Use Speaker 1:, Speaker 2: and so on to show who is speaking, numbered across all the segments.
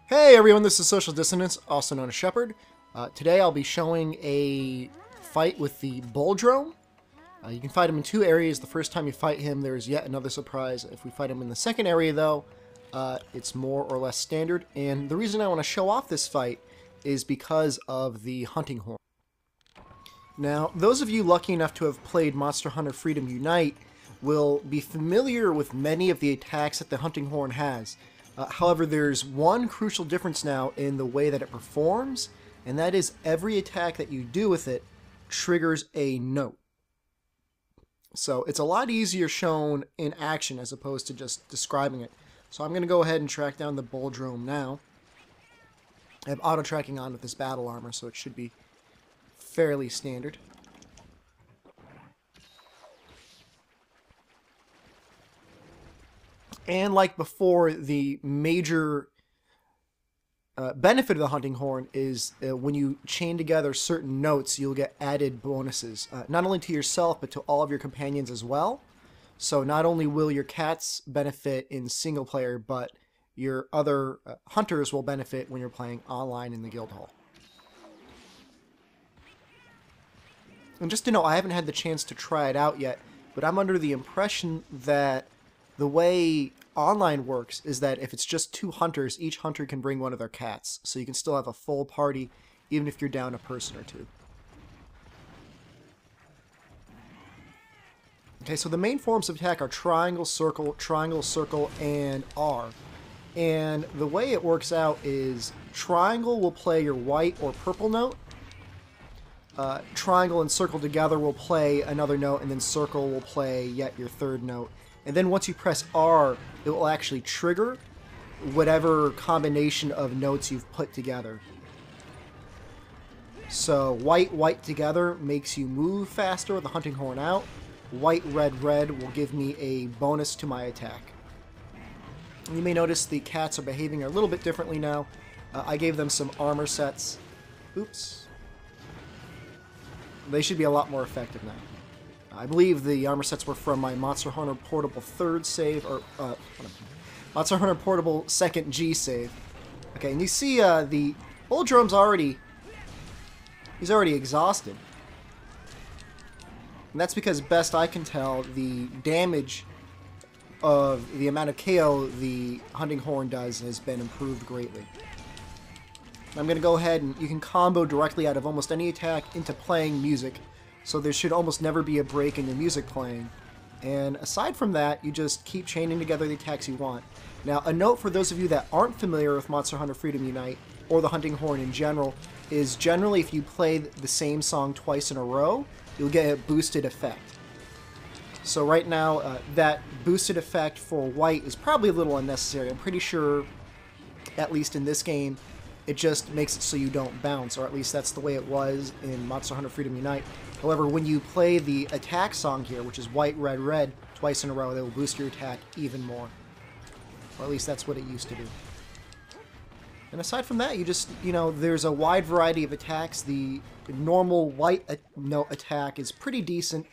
Speaker 1: Hey everyone, this is Social Dissonance, also known as Shepard. Today I'll be showing a fight with the Bulldrome. You can fight him in two areas. The first time you fight him, there's yet another surprise. If we fight him in the second area though, it's more or less standard. And the reason I want to show off this fight is because of the hunting horn. Now, those of you lucky enough to have played Monster Hunter Freedom Unite will be familiar with many of the attacks that the hunting horn has. However, there's one crucial difference now in the way that it performs, and that is every attack that you do with it triggers a note. So it's a lot easier shown in action as opposed to just describing it. So I'm going to go ahead and track down the Bulldrome now. I have auto tracking on with this battle armor, so it should be fairly standard. And like before, the major benefit of the hunting horn is when you chain together certain notes, you'll get added bonuses, not only to yourself, but to all of your companions as well. So not only will your cats benefit in single player, but your other hunters will benefit when you're playing online in the guild hall. And just to know, I haven't had the chance to try it out yet, but I'm under the impression that the way online works is that if it's just two hunters, each hunter can bring one of their cats. So you can still have a full party, even if you're down a person or two. Okay, so the main forms of attack are triangle, circle, and R. And the way it works out is triangle will play your white or purple note. Triangle and circle together will play another note, and then circle will play yet your third note. And then once you press R, it will actually trigger whatever combination of notes you've put together. So white together makes you move faster with the hunting horn out. White, red will give me a bonus to my attack. You may notice the cats are behaving a little bit differently now. I gave them some armor sets. Oops. They should be a lot more effective now. I believe the armor sets were from my Monster Hunter Portable 3rd save, or Monster Hunter Portable 2nd G save. Okay, and you see the Bulldrome's he's already exhausted. And that's because, best I can tell, the damage of the amount of KO the hunting horn does has been improved greatly. I'm going to go ahead and you can combo directly out of almost any attack into playing music. So there should almost never be a break in your music playing. And aside from that, you just keep chaining together the attacks you want. Now, a note for those of you that aren't familiar with Monster Hunter Freedom Unite, or the hunting horn in general, is generally if you play the same song twice in a row, you'll get a boosted effect. So right now, that boosted effect for white is probably a little unnecessary. I'm pretty sure, at least in this game, it just makes it so you don't bounce, or at least that's the way it was in Monster Hunter Freedom Unite. However, when you play the attack song here, which is white, red, twice in a row, they will boost your attack even more. Or at least that's what it used to do. And aside from that, you just, there's a wide variety of attacks. The normal white note attack is pretty decent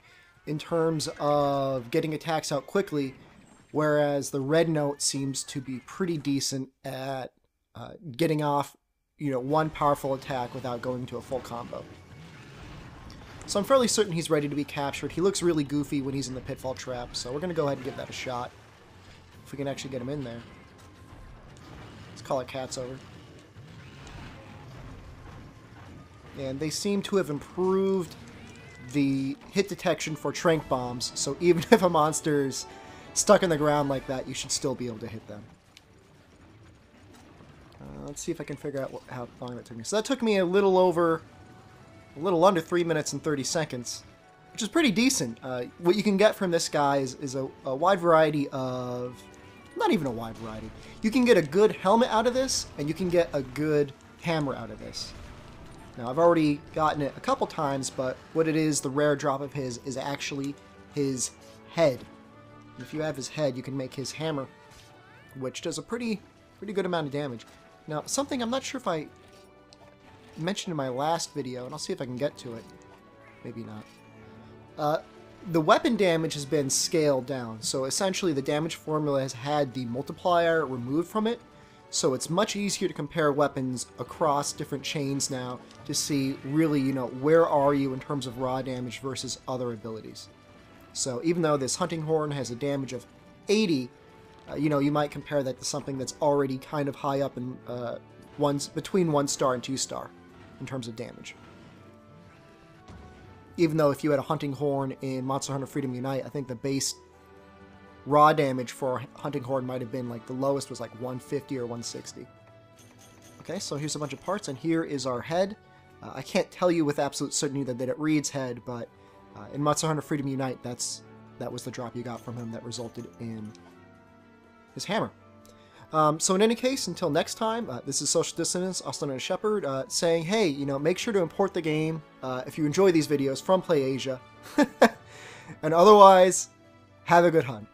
Speaker 1: in terms of getting attacks out quickly, whereas the red note seems to be pretty decent at getting off one powerful attack without going into a full combo. So I'm fairly certain he's ready to be captured. He looks really goofy when he's in the pitfall trap, so we're going to go ahead and give that a shot. If we can actually get him in there. Let's call it cats over. And they seem to have improved the hit detection for tranq bombs, so even if a monster's stuck in the ground like that, you should still be able to hit them. Let's see if I can figure out how long that took me. So that took me a little under 3 minutes and 30 seconds, which is pretty decent. What you can get from this guy is a wide variety of... Not even a wide variety. You can get a good helmet out of this, and you can get a good hammer out of this. Now, I've already gotten it a couple times, but what it is, the rare drop of his, is actually his head. And if you have his head, you can make his hammer, which does a pretty good amount of damage. Now, something I'm not sure if I mentioned in my last video, and I'll see if I can get to it. Maybe not. The weapon damage has been scaled down, so essentially the damage formula has had the multiplier removed from it, So it's much easier to compare weapons across different chains now to see really, you know, where are you in terms of raw damage versus other abilities. So even though this hunting horn has a damage of 80, you know, you might compare that to something that's already kind of high up in between 1 star and 2 star in terms of damage. Even though if you had a hunting horn in Monster Hunter Freedom Unite, I think the base raw damage for hunting horn might have been like the lowest was like 150 or 160. Okay, so here's a bunch of parts, and here is our head. I can't tell you with absolute certainty that it reads head, but in Monster Hunter Freedom Unite, that was the drop you got from him that resulted in his hammer. So in any case, until next time, this is Social Dissonance, also known as Shepard, saying, hey, you know, make sure to import the game if you enjoy these videos from PlayAsia. And otherwise, have a good hunt.